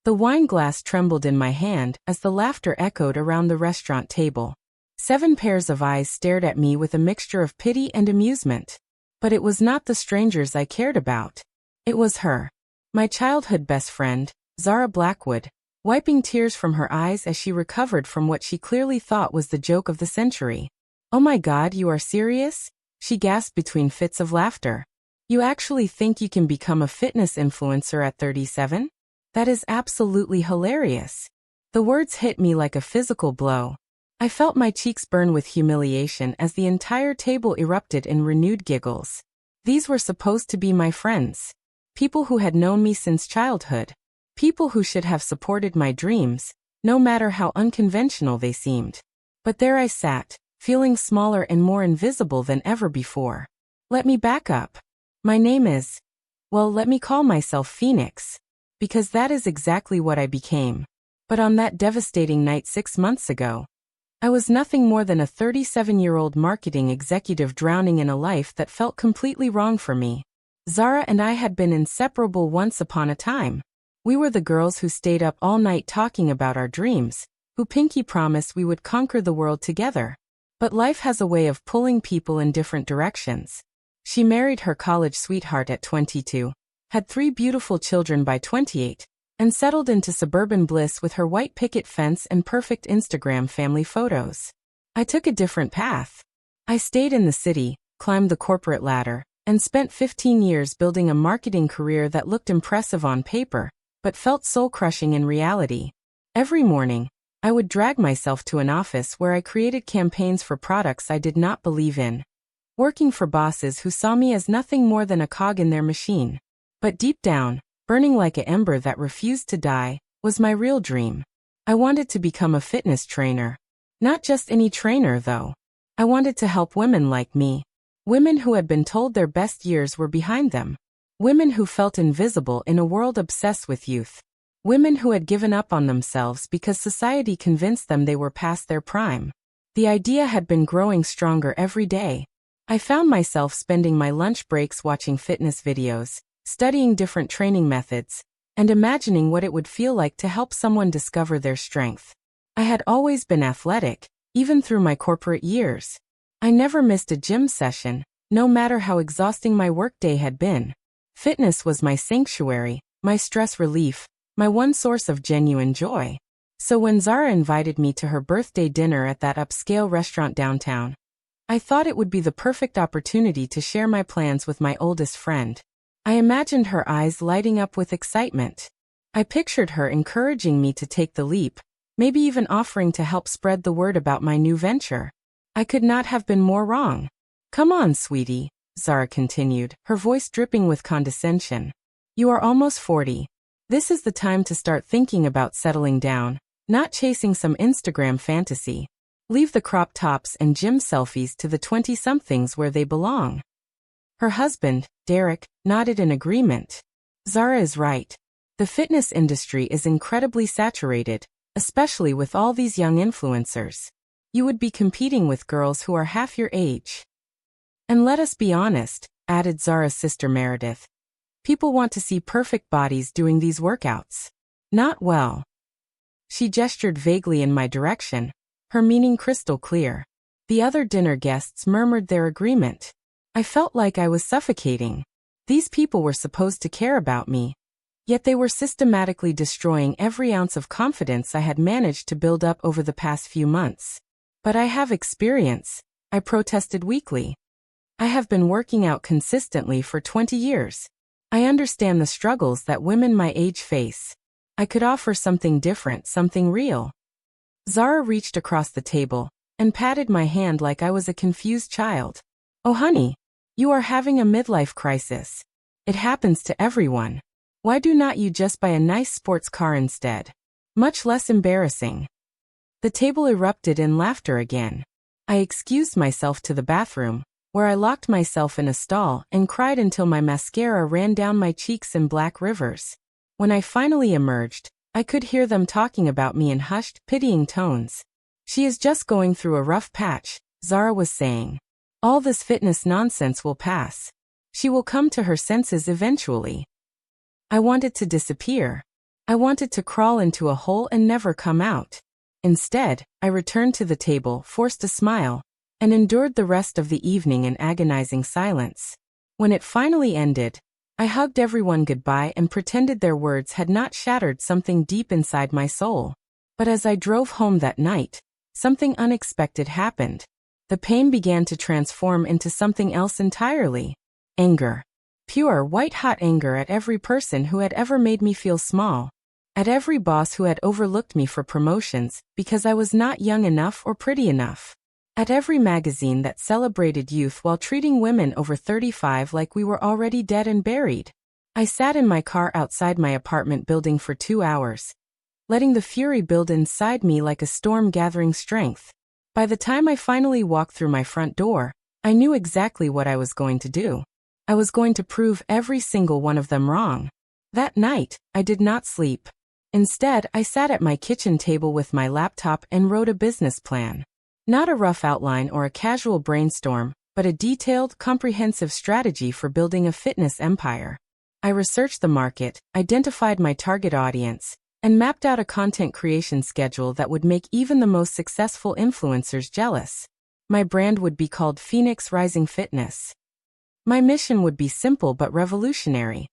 The wine glass trembled in my hand as the laughter echoed around the restaurant table. 7 pairs of eyes stared at me with a mixture of pity and amusement. But it was not the strangers I cared about. It was her. My childhood best friend, Zara Blackwood, wiping tears from her eyes as she recovered from what she clearly thought was the joke of the century. "Oh my God, you are serious?" she gasped between fits of laughter. "You actually think you can become a fitness influencer at 37? That is absolutely hilarious." The words hit me like a physical blow. I felt my cheeks burn with humiliation as the entire table erupted in renewed giggles. These were supposed to be my friends. People who had known me since childhood. People who should have supported my dreams, no matter how unconventional they seemed. But there I sat, feeling smaller and more invisible than ever before. Let me back up. My name is, well, let me call myself Phoenix. Because that is exactly what I became. But on that devastating night 6 months ago, I was nothing more than a 37-year-old marketing executive drowning in a life that felt completely wrong for me. Zara and I had been inseparable once upon a time. We were the girls who stayed up all night talking about our dreams, who pinky promised we would conquer the world together. But life has a way of pulling people in different directions. She married her college sweetheart at 22, had 3 beautiful children by 28, and settled into suburban bliss with her white picket fence and perfect Instagram family photos. I took a different path. I stayed in the city, climbed the corporate ladder, and spent 15 years building a marketing career that looked impressive on paper, but felt soul-crushing in reality. Every morning, I would drag myself to an office where I created campaigns for products I did not believe in, working for bosses who saw me as nothing more than a cog in their machine. But deep down, burning like an ember that refused to die, was my real dream. I wanted to become a fitness trainer. Not just any trainer, though. I wanted to help women like me. Women who had been told their best years were behind them. Women who felt invisible in a world obsessed with youth. Women who had given up on themselves because society convinced them they were past their prime. The idea had been growing stronger every day. I found myself spending my lunch breaks watching fitness videos, studying different training methods, and imagining what it would feel like to help someone discover their strength. I had always been athletic, even through my corporate years. I never missed a gym session, no matter how exhausting my workday had been. Fitness was my sanctuary, my stress relief, my one source of genuine joy. So when Zara invited me to her birthday dinner at that upscale restaurant downtown, I thought it would be the perfect opportunity to share my plans with my oldest friend. I imagined her eyes lighting up with excitement. I pictured her encouraging me to take the leap, maybe even offering to help spread the word about my new venture. I could not have been more wrong. "Come on, sweetie," Zara continued, her voice dripping with condescension. "You are almost 40. This is the time to start thinking about settling down, not chasing some Instagram fantasy. Leave the crop tops and gym selfies to the 20-somethings where they belong." Her husband, Derek, nodded in agreement. Zara is right. The fitness industry is incredibly saturated, especially with all these young influencers. You would be competing with girls who are half your age. And let us be honest, added Zara's sister Meredith. People want to see perfect bodies doing these workouts. Not well. She gestured vaguely in my direction, her meaning crystal clear. The other dinner guests murmured their agreement. I felt like I was suffocating. These people were supposed to care about me, yet they were systematically destroying every ounce of confidence I had managed to build up over the past few months. "But I have experience," I protested weakly. "I have been working out consistently for 20 years. I understand the struggles that women my age face. I could offer something different, something real." Zara reached across the table and patted my hand like I was a confused child. "Oh honey, you are having a midlife crisis. It happens to everyone. Why do not you just buy a nice sports car instead? Much less embarrassing." The table erupted in laughter again. I excused myself to the bathroom, where I locked myself in a stall and cried until my mascara ran down my cheeks in black rivers. When I finally emerged, I could hear them talking about me in hushed, pitying tones. "She is just going through a rough patch," Zara was saying. "All this fitness nonsense will pass. She will come to her senses eventually." I wanted to disappear. I wanted to crawl into a hole and never come out. Instead, I returned to the table, forced a smile, and endured the rest of the evening in agonizing silence. When it finally ended, I hugged everyone goodbye and pretended their words had not shattered something deep inside my soul. But as I drove home that night, something unexpected happened. The pain began to transform into something else entirely. Anger. Pure, white-hot anger at every person who had ever made me feel small. At every boss who had overlooked me for promotions because I was not young enough or pretty enough. At every magazine that celebrated youth while treating women over 35 like we were already dead and buried. I sat in my car outside my apartment building for 2 hours, letting the fury build inside me like a storm gathering strength. By the time I finally walked through my front door, I knew exactly what I was going to do. I was going to prove every single one of them wrong. That night, I did not sleep. Instead, I sat at my kitchen table with my laptop and wrote a business plan. Not a rough outline or a casual brainstorm, but a detailed, comprehensive strategy for building a fitness empire. I researched the market, identified my target audience, and mapped out a content creation schedule that would make even the most successful influencers jealous. My brand would be called Phoenix Rising Fitness. My mission would be simple but revolutionary.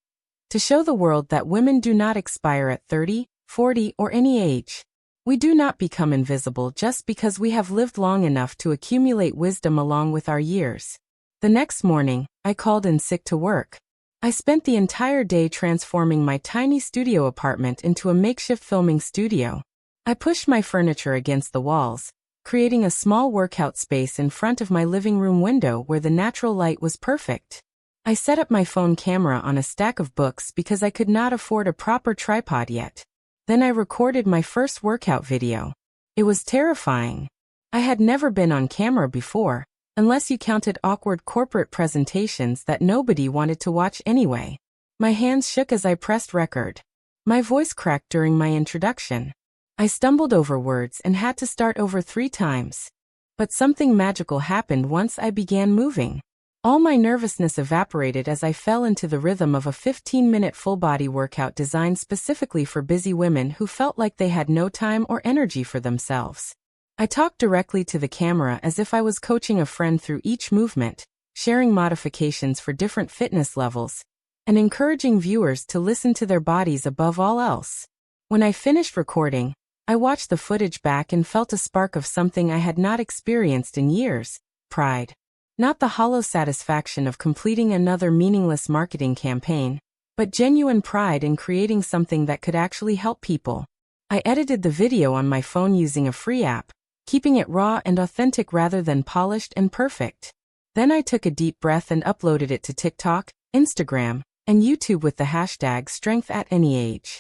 To show the world that women do not expire at 30, 40, or any age. We do not become invisible just because we have lived long enough to accumulate wisdom along with our years. The next morning, I called in sick to work. I spent the entire day transforming my tiny studio apartment into a makeshift filming studio. I pushed my furniture against the walls, creating a small workout space in front of my living room window where the natural light was perfect. I set up my phone camera on a stack of books because I could not afford a proper tripod yet. Then I recorded my first workout video. It was terrifying. I had never been on camera before, unless you counted awkward corporate presentations that nobody wanted to watch anyway. My hands shook as I pressed record. My voice cracked during my introduction. I stumbled over words and had to start over 3 times. But something magical happened once I began moving. All my nervousness evaporated as I fell into the rhythm of a 15-minute full-body workout designed specifically for busy women who felt like they had no time or energy for themselves. I talked directly to the camera as if I was coaching a friend through each movement, sharing modifications for different fitness levels, and encouraging viewers to listen to their bodies above all else. When I finished recording, I watched the footage back and felt a spark of something I had not experienced in years: pride. Not the hollow satisfaction of completing another meaningless marketing campaign, but genuine pride in creating something that could actually help people. I edited the video on my phone using a free app, keeping it raw and authentic rather than polished and perfect. Then I took a deep breath and uploaded it to TikTok, Instagram, and YouTube with the hashtag #StrengthAtAnyAge.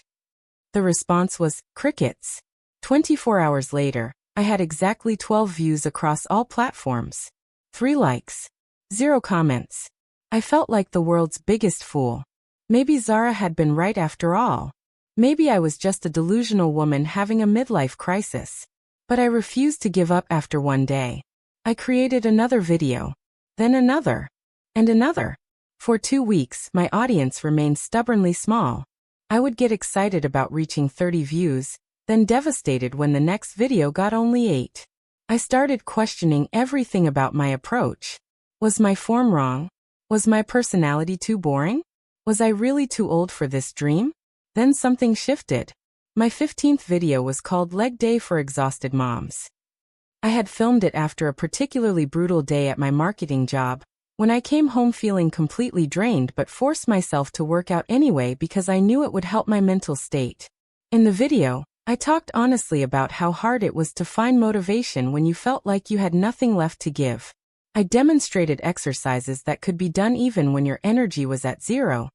The response was crickets. 24 hours later, I had exactly 12 views across all platforms. 3 likes. 0 comments. I felt like the world's biggest fool. Maybe Zara had been right after all. Maybe I was just a delusional woman having a midlife crisis. But I refused to give up after one day. I created another video. Then another. And another. For 2 weeks, my audience remained stubbornly small. I would get excited about reaching 30 views, then devastated when the next video got only 8. I started questioning everything about my approach. Was my form wrong? Was my personality too boring? Was I really too old for this dream? Then something shifted. My 15th video was called Leg Day for Exhausted Moms. I had filmed it after a particularly brutal day at my marketing job, when I came home feeling completely drained but forced myself to work out anyway because I knew it would help my mental state. In the video, I talked honestly about how hard it was to find motivation when you felt like you had nothing left to give. I demonstrated exercises that could be done even when your energy was at 0,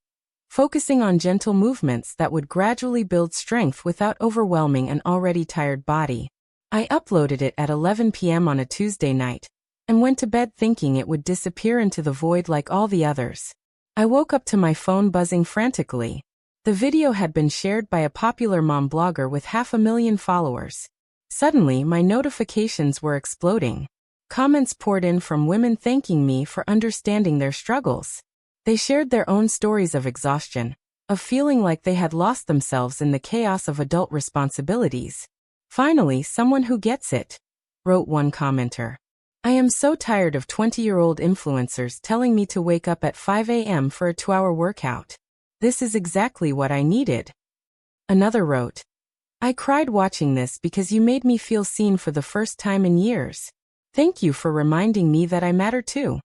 focusing on gentle movements that would gradually build strength without overwhelming an already tired body. I uploaded it at 11 p.m. on a Tuesday night, and went to bed thinking it would disappear into the void like all the others. I woke up to my phone buzzing frantically. The video had been shared by a popular mom blogger with 500,000 followers. Suddenly, my notifications were exploding. Comments poured in from women thanking me for understanding their struggles. They shared their own stories of exhaustion, of feeling like they had lost themselves in the chaos of adult responsibilities. "Finally, someone who gets it," wrote one commenter. "I am so tired of 20-year-old influencers telling me to wake up at 5 a.m. for a 2-hour workout. This is exactly what I needed." Another wrote, "I cried watching this because you made me feel seen for the first time in years. Thank you for reminding me that I matter too."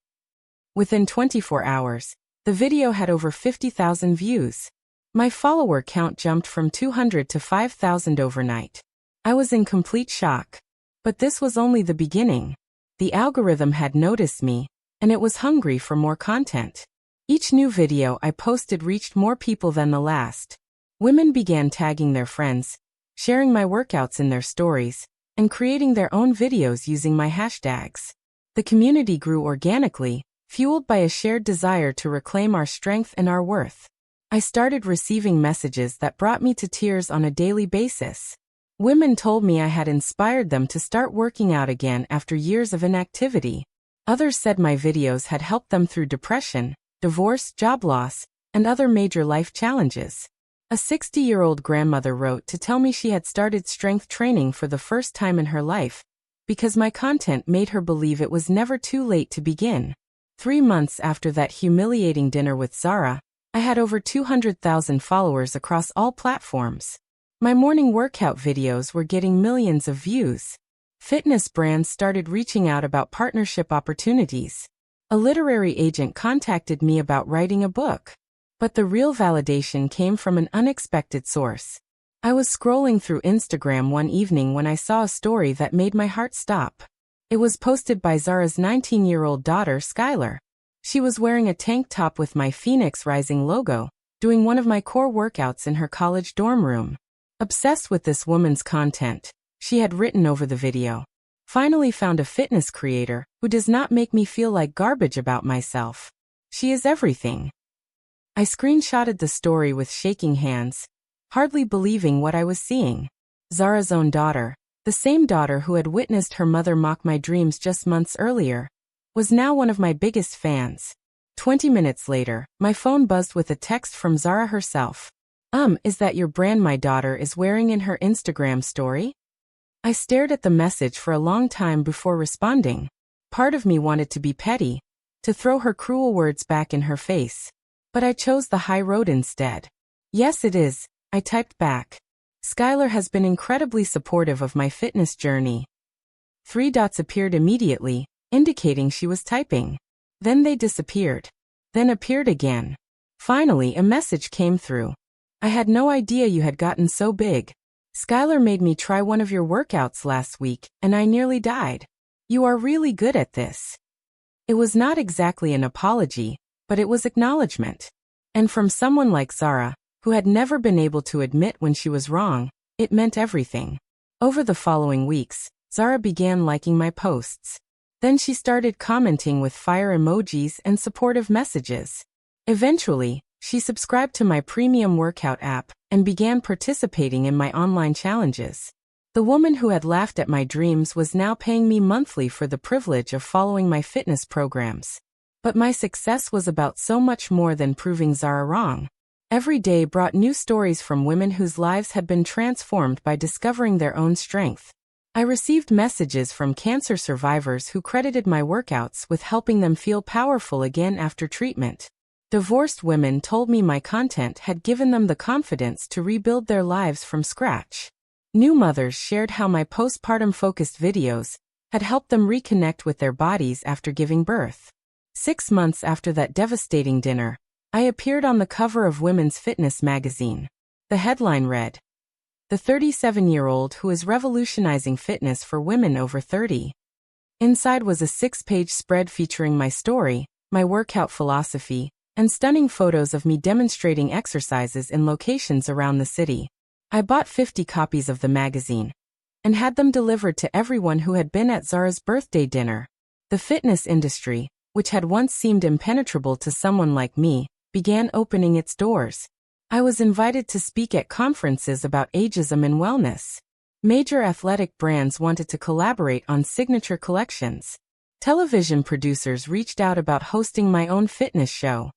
Within 24 hours, the video had over 50,000 views. My follower count jumped from 200 to 5,000 overnight. I was in complete shock. But this was only the beginning. The algorithm had noticed me, and it was hungry for more content. Each new video I posted reached more people than the last. Women began tagging their friends, sharing my workouts in their stories, and creating their own videos using my hashtags. The community grew organically, fueled by a shared desire to reclaim our strength and our worth. I started receiving messages that brought me to tears on a daily basis. Women told me I had inspired them to start working out again after years of inactivity. Others said my videos had helped them through depression, divorce, job loss, and other major life challenges. A 60-year-old grandmother wrote to tell me she had started strength training for the first time in her life, because my content made her believe it was never too late to begin. 3 months after that humiliating dinner with Zara, I had over 200,000 followers across all platforms. My morning workout videos were getting millions of views. Fitness brands started reaching out about partnership opportunities. A literary agent contacted me about writing a book. But the real validation came from an unexpected source. I was scrolling through Instagram one evening when I saw a story that made my heart stop. It was posted by Zara's 19-year-old daughter, Skylar. She was wearing a tank top with my Phoenix Rising logo, doing one of my core workouts in her college dorm room. Obsessed with this woman's content, she had written over the video, "Finally found a fitness creator who does not make me feel like garbage about myself. She is everything." I screenshotted the story with shaking hands, hardly believing what I was seeing. Zara's own daughter, the same daughter who had witnessed her mother mock my dreams just months earlier, was now one of my biggest fans. 20 minutes later, my phone buzzed with a text from Zara herself. Is that your brand my daughter is wearing in her Instagram story?" I stared at the message for a long time before responding. Part of me wanted to be petty, to throw her cruel words back in her face. But I chose the high road instead. "Yes, it is," I typed back. "Skylar has been incredibly supportive of my fitness journey." 3 dots appeared immediately, indicating she was typing. Then they disappeared. Then appeared again. Finally, a message came through. "I had no idea you had gotten so big. Skylar made me try one of your workouts last week, and I nearly died. You are really good at this." It was not exactly an apology, but it was acknowledgement. And from someone like Zara, who had never been able to admit when she was wrong, it meant everything. Over the following weeks, Zara began liking my posts. Then she started commenting with fire emojis and supportive messages. Eventually, she subscribed to my premium workout app and began participating in my online challenges. The woman who had laughed at my dreams was now paying me monthly for the privilege of following my fitness programs. But my success was about so much more than proving Zara wrong. Every day brought new stories from women whose lives had been transformed by discovering their own strength. I received messages from cancer survivors who credited my workouts with helping them feel powerful again after treatment. Divorced women told me my content had given them the confidence to rebuild their lives from scratch. New mothers shared how my postpartum-focused videos had helped them reconnect with their bodies after giving birth. 6 months after that devastating dinner, I appeared on the cover of Women's Fitness magazine. The headline read, "The 37-year-old who is revolutionizing fitness for women over 30." Inside was a 6-page spread featuring my story, my workout philosophy, and stunning photos of me demonstrating exercises in locations around the city. I bought 50 copies of the magazine and had them delivered to everyone who had been at Zara's birthday dinner. The fitness industry, which had once seemed impenetrable to someone like me, began opening its doors. I was invited to speak at conferences about ageism and wellness. Major athletic brands wanted to collaborate on signature collections. Television producers reached out about hosting my own fitness show.